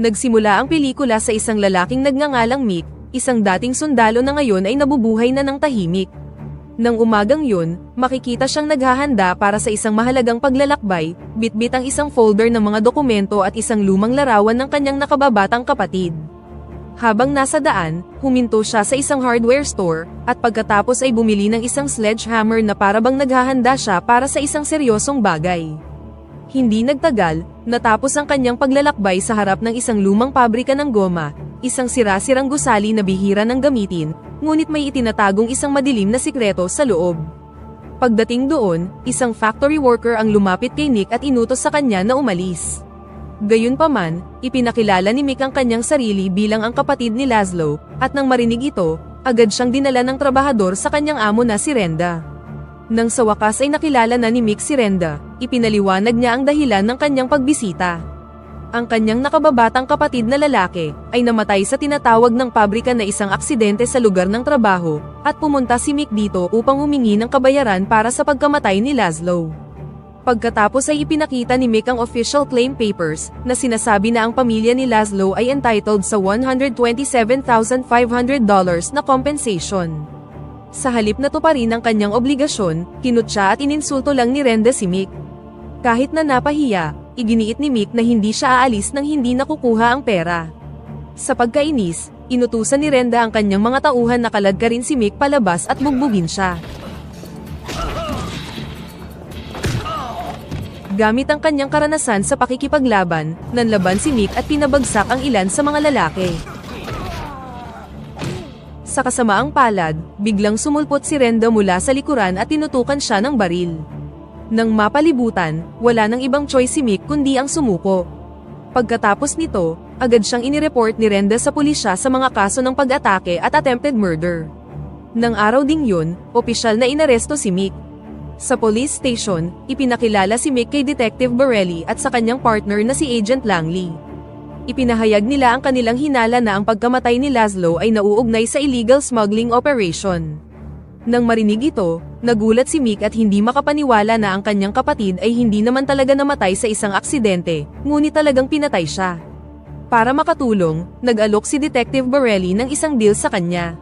Nagsimula ang pelikula sa isang lalaking nagngangalang Mick, isang dating sundalo na ngayon ay nabubuhay na ng tahimik. Nang umagang yun, makikita siyang naghahanda para sa isang mahalagang paglalakbay, bitbit ang isang folder ng mga dokumento at isang lumang larawan ng kanyang nakababatang kapatid. Habang nasa daan, huminto siya sa isang hardware store, at pagkatapos ay bumili ng isang sledgehammer na parabang naghahanda siya para sa isang seryosong bagay. Hindi nagtagal, natapos ang kanyang paglalakbay sa harap ng isang lumang pabrika ng goma, isang sira-sirang gusali na bihira ng gamitin, ngunit may itinatagong isang madilim na sikreto sa loob. Pagdating doon, isang factory worker ang lumapit kay Nick at inutos sa kanya na umalis. Gayunpaman, ipinakilala ni Mick ang kanyang sarili bilang ang kapatid ni Laszlo, at nang marinig ito, agad siyang dinala ng trabahador sa kanyang amo na si Renda. Nang sa wakas ay nakilala na ni Mick si Renda, ipinaliwanag niya ang dahilan ng kanyang pagbisita. Ang kanyang nakababatang kapatid na lalaki ay namatay sa tinatawag ng pabrika na isang aksidente sa lugar ng trabaho, at pumunta si Mick dito upang humingi ng kabayaran para sa pagkamatay ni Laszlo. Pagkatapos ay ipinakita ni Mick ang official claim papers na sinasabi na ang pamilya ni Laszlo ay entitled sa $127,500 na compensation. Sa halip na tuparin ang kanyang obligasyon, kinutya at ininsulto lang ni Renda si Mick. Kahit na napahiya, iginiit ni Mick na hindi siya aalis nang hindi nakukuha ang pera. Sa pagkainis, inutusan ni Renda ang kanyang mga tauhan na kaladkarin si Mick palabas at bugbugin siya. Gamit ang kanyang karanasan sa pakikipaglaban, nanlaban si Mick at pinabagsak ang ilan sa mga lalaki. Sa kasamaang palad, biglang sumulpot si Renda mula sa likuran at tinutukan siya ng baril. Nang mapalibutan, wala nang ibang choice si Mick kundi ang sumuko. Pagkatapos nito, agad siyang inireport ni Renda sa pulisya sa mga kaso ng pag-atake at attempted murder. Nang araw ding yun, opisyal na inaresto si Mick. Sa police station, ipinakilala si Mick kay Detective Borelli at sa kanyang partner na si Agent Langley. Ipinahayag nila ang kanilang hinala na ang pagkamatay ni Laszlo ay nauugnay sa illegal smuggling operation. Nang marinig ito, nagulat si Mick at hindi makapaniwala na ang kanyang kapatid ay hindi naman talaga namatay sa isang aksidente, ngunit talagang pinatay siya. Para makatulong, nag-alok si Detective Borelli ng isang deal sa kanya.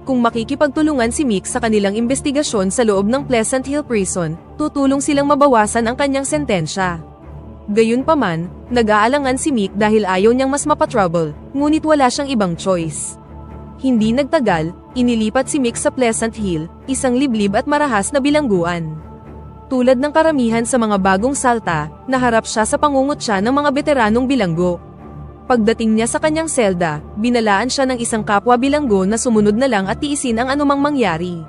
Kung makikipagtulungan si Mick sa kanilang investigasyon sa loob ng Pleasant Hill Prison, tutulong silang mabawasan ang kanyang sentensya. Gayunpaman, nag-aalangan si Mick dahil ayaw niyang mas mapatrouble, ngunit wala siyang ibang choice. Hindi nagtagal, inilipat si Mick sa Pleasant Hill, isang liblib at marahas na bilangguan. Tulad ng karamihan sa mga bagong salta, naharap siya sa pangungutya ng mga veteranong bilanggo. Pagdating niya sa kanyang selda, binalaan siya ng isang kapwa bilanggo na sumunod na lang at tiisin ang anumang mangyari.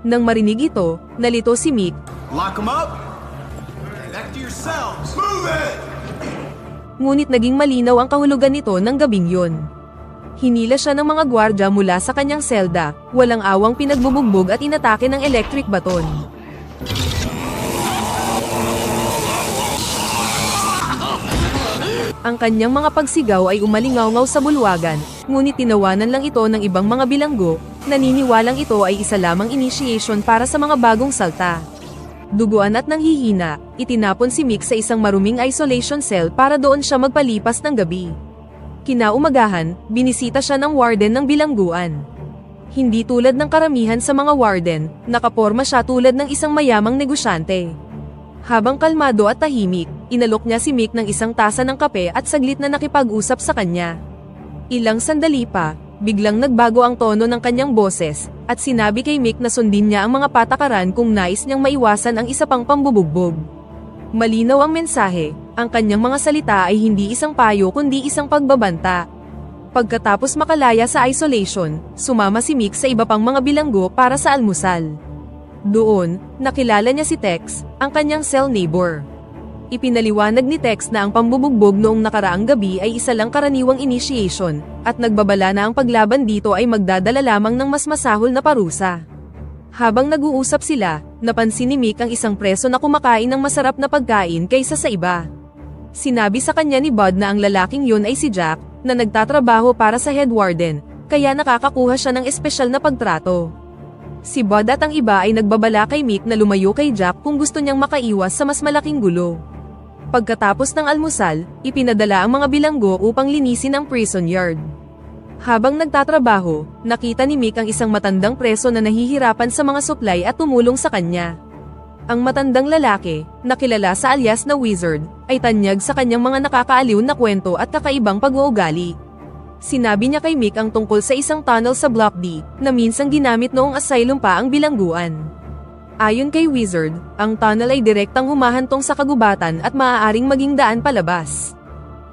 Nang marinig ito, nalito si Mick. Lock 'em up! Back to yourselves! Move it! Ngunit naging malinaw ang kahulugan nito ng gabing yun. Hinila siya ng mga gwardya mula sa kanyang selda, walang awang pinagbubugbog at inatake ng electric baton. Ang kanyang mga pagsigaw ay umalingaw-ngaw sa bulwagan, ngunit tinawanan lang ito ng ibang mga bilanggo, naniniwalang ito ay isa lamang initiation para sa mga bagong salta. Duguan at nanghihina, itinapon si Mick sa isang maruming isolation cell para doon siya magpalipas ng gabi. Kinaumagahan, binisita siya ng warden ng bilangguan. Hindi tulad ng karamihan sa mga warden, nakaporma siya tulad ng isang mayamang negosyante. Habang kalmado at tahimik, inalok niya si Mick ng isang tasa ng kape at saglit na nakipag-usap sa kanya. Ilang sandali pa, biglang nagbago ang tono ng kanyang boses, at sinabi kay Mick na sundin niya ang mga patakaran kung nais niyang maiwasan ang isa pang pambubugbog. Malinaw ang mensahe, ang kanyang mga salita ay hindi isang payo kundi isang pagbabanta. Pagkatapos makalaya sa isolation, sumama si Mick sa iba pang mga bilanggo para sa almusal. Doon, nakilala niya si Tex, ang kanyang cell neighbor. Ipinaliwanag ni Tex na ang pambubugbog noong nakaraang gabi ay isa lang karaniwang initiation, at nagbabala na ang paglaban dito ay magdadala lamang ng mas masahol na parusa. Habang nag-uusap sila, napansin ni Mick ang isang preso na kumakain ng masarap na pagkain kaysa sa iba. Sinabi sa kanya ni Bud na ang lalaking yun ay si Jack, na nagtatrabaho para sa head warden, kaya nakakakuha siya ng espesyal na pagtrato. Si Bud at ang iba ay nagbabala kay Mick na lumayo kay Jack kung gusto niyang makaiwas sa mas malaking gulo. Pagkatapos ng almusal, ipinadala ang mga bilanggo upang linisin ang prison yard. Habang nagtatrabaho, nakita ni Mick ang isang matandang preso na nahihirapan sa mga supply at tumulong sa kanya. Ang matandang lalaki, na kilala sa alias na Wizard, ay tanyag sa kanyang mga nakakaaliw na kwento at kakaibang pag-uugali. Sinabi niya kay Mick ang tungkol sa isang tunnel sa Block D, na minsang ginamit noong asylum pa ang bilangguan. Ayon kay Wizard, ang tunnel ay direktang humahantong sa kagubatan at maaaring maging daan palabas.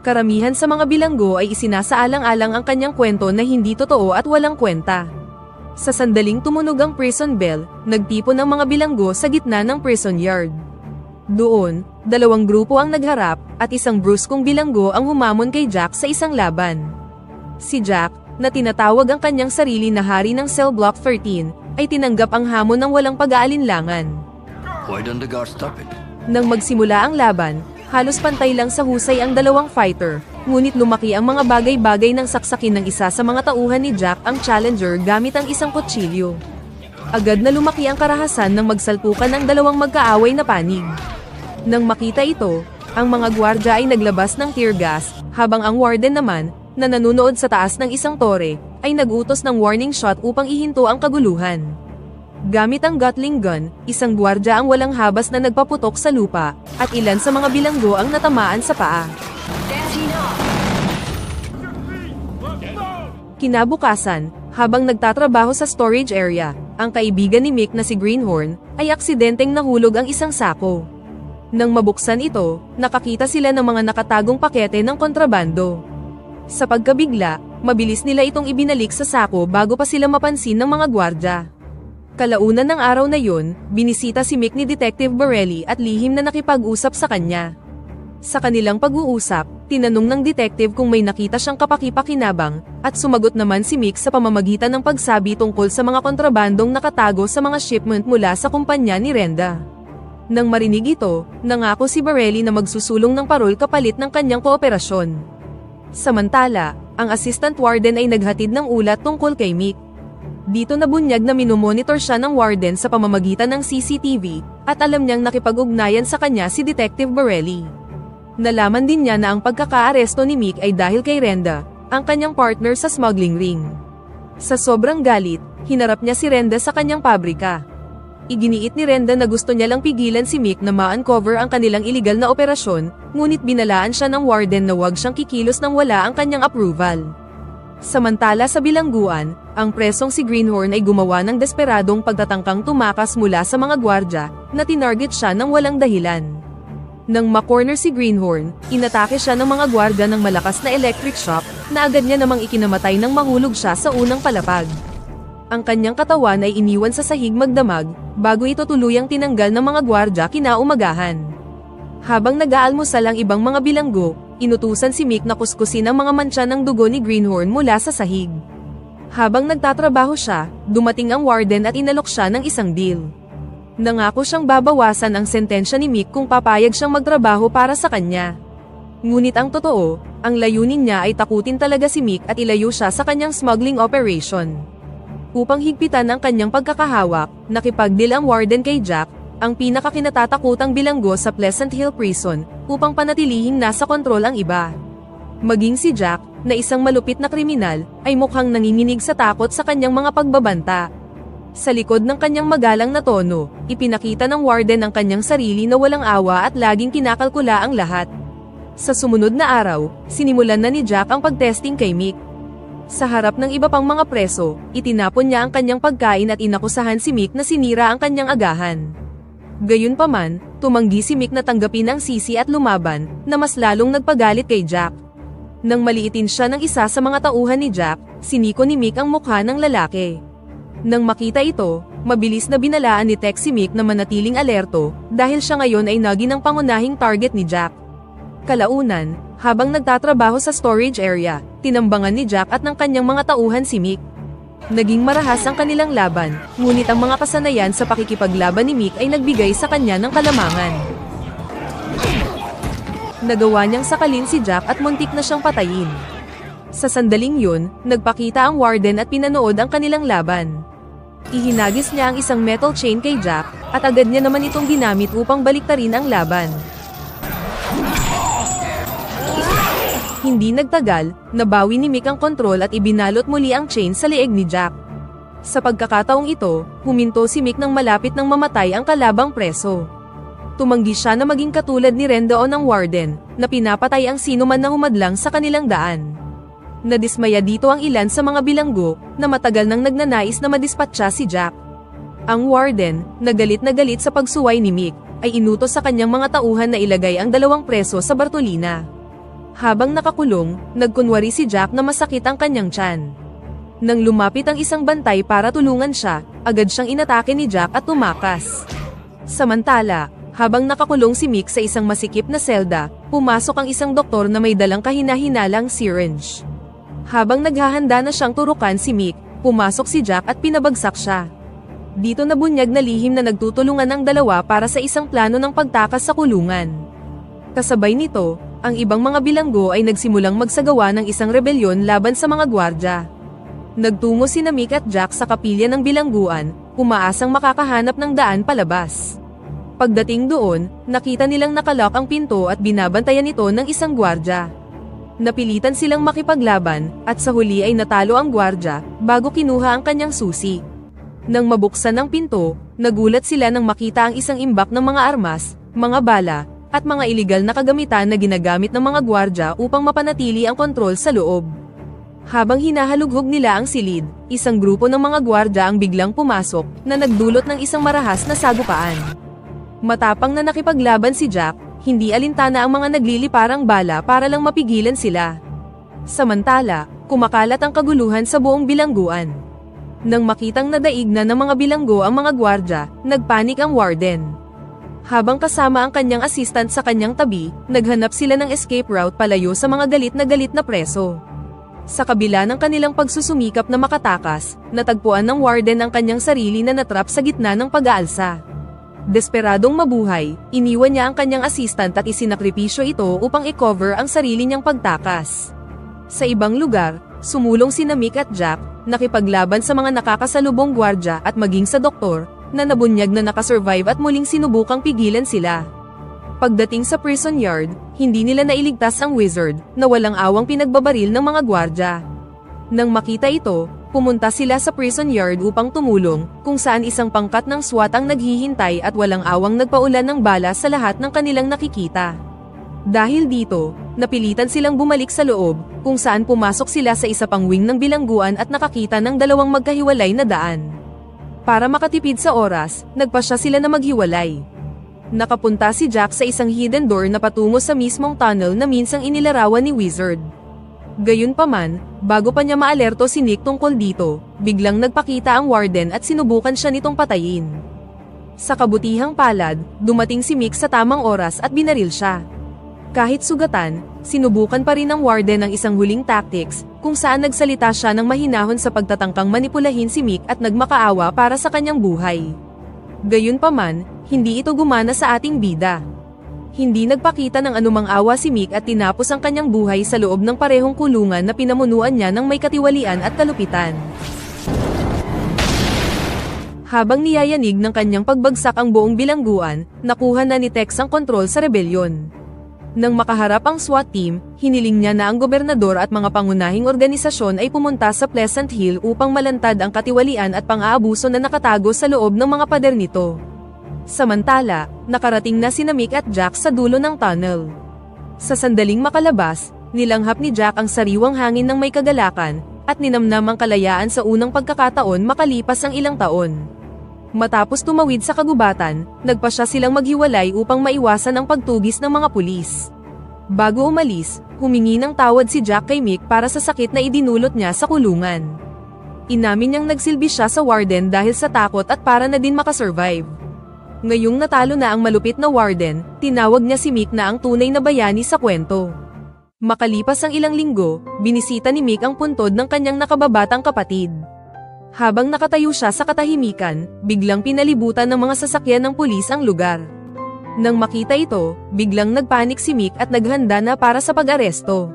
Karamihan sa mga bilanggo ay isinasaalang-alang ang kanyang kwento na hindi totoo at walang kwenta. Sa sandaling tumunog ang prison bell, nagtipon ang mga bilanggo sa gitna ng prison yard. Doon, 2 grupo ang nagharap, at isang bruskong bilanggo ang humamon kay Jack sa isang laban. Si Jack, na tinatawag ang kanyang sarili na hari ng Cell Block 13, ay tinanggap ang hamon ng walang pag-aalinlangan. Why don't the guards stop it? Nang magsimula ang laban, halos pantay lang sa husay ang dalawang fighter, ngunit lumaki ang mga bagay-bagay ng saksakin ng isa sa mga tauhan ni Jack ang challenger gamit ang isang kutsilyo. Agad na lumaki ang karahasan nang magsalpukan ang dalawang magkaaway na panig. Nang makita ito, ang mga gwardya ay naglabas ng tear gas, habang ang warden naman, na nanunood sa taas ng isang tore, ay nagutos ng warning shot upang ihinto ang kaguluhan. Gamit ang Gatling gun, isang gwardya ang walang habas na nagpaputok sa lupa, at ilan sa mga bilanggo ang natamaan sa paa. Kinabukasan, habang nagtatrabaho sa storage area, ang kaibigan ni Mick na si Greenhorn, ay aksidenteng nahulog ang isang sako. Nang mabuksan ito, nakakita sila ng mga nakatagong pakete ng kontrabando. Sa pagkabigla, mabilis nila itong ibinalik sa sako bago pa sila mapansin ng mga gwardya. Kalaunan ng araw na yun, binisita si Mick ni Detective Borelli at lihim na nakipag-usap sa kanya. Sa kanilang pag-uusap, tinanong ng detective kung may nakita siyang kapaki-pakinabang, at sumagot naman si Mick sa pamamagitan ng pagsabi tungkol sa mga kontrabandong nakatago sa mga shipment mula sa kumpanya ni Renda. Nang marinig ito, nangako si Borelli na magsusulong ng parol kapalit ng kanyang kooperasyon. Samantala, ang assistant warden ay naghatid ng ulat tungkol kay Mick. Dito nabunyag na minomonitor siya ng warden sa pamamagitan ng CCTV, at alam niyang nakipag-ugnayan sa kanya si Detective Borelli. Nalaman din niya na ang pagkakaaresto ni Mick ay dahil kay Renda, ang kanyang partner sa smuggling ring. Sa sobrang galit, hinarap niya si Renda sa kanyang pabrika. Iginiit ni Renda na gusto niya lang pigilan si Mick na ma-uncover ang kanilang iligal na operasyon, ngunit binalaan siya ng warden na huwag siyang kikilos nang wala ang kanyang approval. Samantala sa bilangguan, ang presong si Greenhorn ay gumawa ng desperadong pagtatangkang tumakas mula sa mga gwardya, na tinarget siya ng walang dahilan. Nang makorner si Greenhorn, inatake siya ng mga gwardya ng malakas na electric shock, na agad niya namang ikinamatay nang mahulog siya sa unang palapag. Ang kanyang katawan ay iniwan sa sahig magdamag, bago ito tuluyang tinanggal ng mga gwardya kinaumagahan. Habang nag-aalmusal ang ibang mga bilanggo, inutusan si Mick na kuskusin ang mga mantsa ng dugo ni Greenhorn mula sa sahig. Habang nagtatrabaho siya, dumating ang warden at inalok siya ng isang deal. Nangako siyang babawasan ang sentensya ni Mick kung papayag siyang magtrabaho para sa kanya. Ngunit ang totoo, ang layunin niya ay takutin talaga si Mick at ilayo siya sa kanyang smuggling operation. Upang higpitan ang kanyang pagkakahawak, nakipag-deal ang warden kay Jack, ang pinakakinatatakutang bilanggo sa Pleasant Hill Prison, upang panatilihing nasa kontrol ang iba. Maging si Jack, na isang malupit na kriminal, ay mukhang nanginginig sa takot sa kanyang mga pagbabanta. Sa likod ng kanyang magalang na tono, ipinakita ng warden ang kanyang sarili na walang awa at laging kinakalkula ang lahat. Sa sumunod na araw, sinimulan na ni Jack ang pagtesting kay Mick. Sa harap ng iba pang mga preso, itinapon niya ang kanyang pagkain at inakusahan si Mick na sinira ang kanyang agahan. Gayunpaman, tumanggi si Mick na tanggapin ang sisi at lumaban, na mas lalong nagpagalit kay Jack. Nang maliitin siya ng isa sa mga tauhan ni Jack, siniko ni Mick ang mukha ng lalaki. Nang makita ito, mabilis na binalaan ni Tex si Mick na manatiling alerto, dahil siya ngayon ay naging ang pangunahing target ni Jack. Kalaunan, habang nagtatrabaho sa storage area, tinambangan ni Jack at ng kanyang mga tauhan si Mick. Naging marahas ang kanilang laban, ngunit ang mga kasanayan sa pakikipaglaban ni Mick ay nagbigay sa kanya ng kalamangan. Nagawa niyang sakalin si Jack at muntik na siyang patayin. Sa sandaling yun, nagpakita ang warden at pinanood ang kanilang laban. Ihinagis niya ang isang metal chain kay Jack, at agad niya naman itong ginamit upang baliktarin ang laban. Hindi nagtagal, nabawi ni Mick ang kontrol at ibinalot muli ang chain sa leeg ni Jack. Sa pagkakataong ito, huminto si Mick nang malapit nang mamatay ang kalabang preso. Tumanggi siya na maging katulad ni Rendaon ng Warden, na pinapatay ang sino man na humadlang sa kanilang daan. Nadismaya dito ang ilan sa mga bilanggo, na matagal nang nagnanais na madispatcha si Jack. Ang Warden, na galit sa pagsuway ni Mick, ay inutos sa kanyang mga tauhan na ilagay ang 2 preso sa Bartolina. Habang nakakulong, nagkunwari si Jack na masakit ang kanyang tiyan. Nang lumapit ang isang bantay para tulungan siya, agad siyang inatake ni Jack at tumakas. Samantala, habang nakakulong si Mick sa isang masikip na selda, pumasok ang isang doktor na may dalang kahina-hinalang syringe. Habang naghahanda na siyang turukan si Mick, pumasok si Jack at pinabagsak siya. Dito nabunyag na lihim na nagtutulungan ang dalawa para sa isang plano ng pagtakas sa kulungan. Kasabay nito, ang ibang mga bilanggo ay nagsimulang magsagawa ng isang rebelyon laban sa mga gwardya. Nagtungo sina Mick at Jack sa kapilya ng bilangguan, umaasang makakahanap ng daan palabas. Pagdating doon, nakita nilang nakalak ang pinto at binabantayan ito ng isang gwardya. Napilitan silang makipaglaban, at sa huli ay natalo ang gwardya, bago kinuha ang kanyang susi. Nang mabuksan ang pinto, nagulat sila nang makita ang isang imbak ng mga armas, mga bala, at mga iligal na kagamitan na ginagamit ng mga gwardya upang mapanatili ang kontrol sa loob. Habang hinahalughog nila ang silid, isang grupo ng mga gwardya ang biglang pumasok, na nagdulot ng isang marahas na sagupaan. Matapang na nakipaglaban si Jack, hindi alintana ang mga nagliliparang bala para lang mapigilan sila. Samantala, kumakalat ang kaguluhan sa buong bilangguan. Nang makitang nadaig na ng mga bilanggo ang mga gwardya, nagpanik ang Warden. Habang kasama ang kanyang assistant sa kanyang tabi, naghanap sila ng escape route palayo sa mga galit na preso. Sa kabila ng kanilang pagsusumikap na makatakas, natagpuan ng Warden ang kanyang sarili na natrap sa gitna ng pag-aalsa. Desperadong mabuhay, iniwan niya ang kanyang assistant at isinakripisyo ito upang i-cover ang sarili niyang pagtakas. Sa ibang lugar, sumulong sina Mick at Jack, nakipaglaban sa mga nakakasalubong gwardya at maging sa doktor, na nabunyag na nakasurvive at muling sinubukang pigilan sila. Pagdating sa prison yard, hindi nila nailigtas ang wizard, na walang awang pinagbabaril ng mga gwardya. Nang makita ito, pumunta sila sa prison yard upang tumulong, kung saan isang pangkat ng SWAT ang naghihintay at walang awang nagpaulan ng bala sa lahat ng kanilang nakikita. Dahil dito, napilitan silang bumalik sa loob, kung saan pumasok sila sa isa pang wing ng bilangguan at nakakita ng 2 magkahiwalay na daan. Para makatipid sa oras, nagpasya sila na maghiwalay. Nakapunta si Jack sa isang hidden door na patungo sa mismong tunnel na minsang inilarawan ni Wizard. Gayunpaman, bago pa niya maalerto si Nick tungkol dito, biglang nagpakita ang Warden at sinubukan siya nitong patayin. Sa kabutihang palad, dumating si Mick sa tamang oras at binaril siya. Kahit sugatan, sinubukan pa rin ng Warden ang isang huling tactics, kung saan nagsalita siya ng mahinahon sa pagtatangkang manipulahin si Mick at nagmakaawa para sa kanyang buhay. Gayunpaman, hindi ito gumana sa ating bida. Hindi nagpakita ng anumang awa si Mick at tinapos ang kanyang buhay sa loob ng parehong kulungan na pinamunuan niya ng may katiwalian at kalupitan. Habang niyayanig ng kanyang pagbagsak ang buong bilangguan, nakuha na ni Tex ang kontrol sa rebelyon. Nang makaharap ang SWAT team, hiniling niya na ang gobernador at mga pangunahing organisasyon ay pumunta sa Pleasant Hill upang malantad ang katiwalian at pang-aabuso na nakatago sa loob ng mga pader nito. Samantala, nakarating na sina Mick at Jack sa dulo ng tunnel. Sa sandaling makalabas, nilanghap ni Jack ang sariwang hangin ng may kagalakan, at ninamnam ang kalayaan sa unang pagkakataon makalipas ang ilang taon. Matapos tumawid sa kagubatan, nagpasya silang maghiwalay upang maiwasan ang pagtugis ng mga pulis. Bago umalis, humingi ng tawad si Jack kay Mick para sa sakit na idinulot niya sa kulungan. Inamin niyang nagsilbi siya sa Warden dahil sa takot at para na din makasurvive. Ngayong natalo na ang malupit na Warden, tinawag niya si Mick na ang tunay na bayani sa kwento. Makalipas ang ilang linggo, binisita ni Mick ang puntod ng kanyang nakababatang kapatid. Habang nakatayo siya sa katahimikan, biglang pinalibutan ng mga sasakyan ng pulis ang lugar. Nang makita ito, biglang nagpanik si Mick at naghanda na para sa pag-aresto.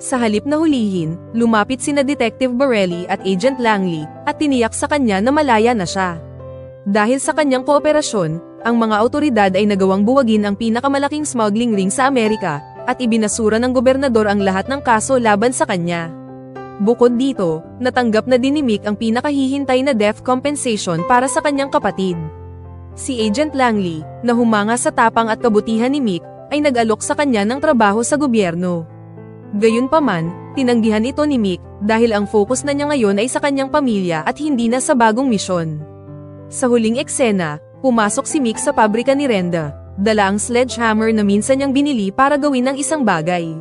Sa halip na hulihin, lumapit sina Detective Borelli at Agent Langley, at tiniyak sa kanya na malaya na siya. Dahil sa kanyang kooperasyon, ang mga awtoridad ay nagawang buwagin ang pinakamalaking smuggling ring sa Amerika, at ibinasura ng gobernador ang lahat ng kaso laban sa kanya. Bukod dito, natanggap na din ni Mick ang pinakahihintay na death compensation para sa kanyang kapatid. Si Agent Langley, na humanga sa tapang at kabutihan ni Mick, ay nag-alok sa kanya ng trabaho sa gobyerno. Gayunpaman, tinanggihan ito ni Mick dahil ang focus na niya ngayon ay sa kanyang pamilya at hindi na sa bagong misyon. Sa huling eksena, pumasok si Mick sa pabrika ni Renda, dala ang sledgehammer na minsan niyang binili para gawin ng isang bagay.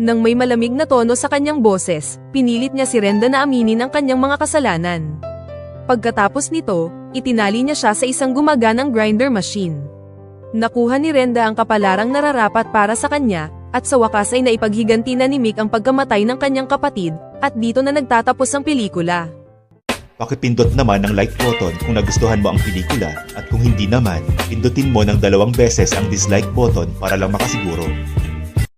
Nang may malamig na tono sa kanyang boses, pinilit niya si Renda na aminin ang kanyang mga kasalanan. Pagkatapos nito, itinali niya siya sa isang gumaganang grinder machine. Nakuha ni Renda ang kapalarang nararapat para sa kanya, at sa wakas ay naipaghiganti na ni Mick ang pagkamatay ng kanyang kapatid, at dito na nagtatapos ang pelikula. Pakipindot naman ng like button kung nagustuhan mo ang pelikula, at kung hindi naman, pindutin mo ng 2 beses ang dislike button para lang makasiguro.